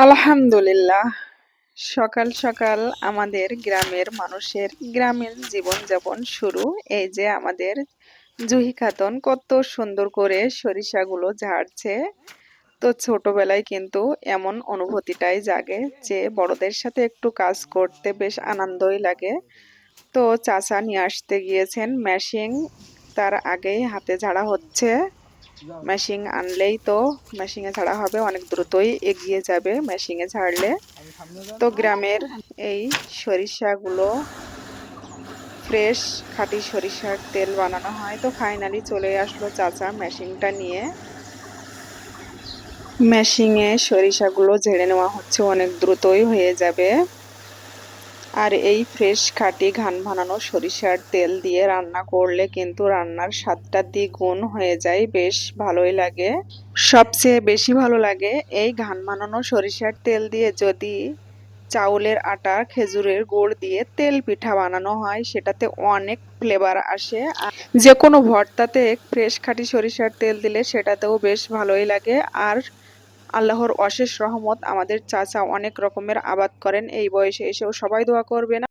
আলহামদুলিল্লাহ। সকাল সকাল আমাদের গ্রামের মানুষের গ্রামীণ জীবনযাপন শুরু। এই যে আমাদের জুহি খাতুন কত সুন্দর করে সরিষাগুলো ঝাড়ছে। তো ছোটবেলায় কিন্তু এমন অনুভূতিটাই জাগে যে বড়দের সাথে একটু কাজ করতে বেশ আনন্দই লাগে। তো চাচা নিয়ে আসতে গিয়েছেন মেশিন, তার আগেই হাতে ঝাড়া হচ্ছে। মেশিন আনলেই তো মেশিনে ঝাড়া হবে, অনেক দ্রুতই এগিয়ে যাবে মেশিনে ঝাড়লে। তো গ্রামের এই সরিষাগুলো ফ্রেশ খাঁটি সরিষার তেল বানানো হয়। তো ফাইনালি চলে আসলো চাচা মেশিনটা নিয়ে। মেশিনে সরিষাগুলো ঝেড়ে নেওয়া হচ্ছে, অনেক দ্রুতই হয়ে যাবে। আর এই ফ্রেশ খাঁটি ঘান ভানানো সরিষার তেল দিয়ে রান্না করলে কিন্তু রান্নার স্বাদটা দ্বিগুণ হয়ে যায়, বেশ ভালোই লাগে। সবচেয়ে বেশি ভালো লাগে এই ঘান ভানানো সরিষার তেল দিয়ে যদি চাউলের আটা খেজুরের গুড় দিয়ে তেল পিঠা বানানো হয়, সেটাতে অনেক ফ্লেভার আসে। আর যে কোনো ভর্তাতে ফ্রেশ খাঁটি সরিষার তেল দিলে সেটাতেও বেশ ভালোই লাগে। আর আল্লাহর অশেষ রহমত, আমাদের চাচা অনেক রকমের আবাদ করেন, এই বয়সে এসেও সবাই দোয়া করবেন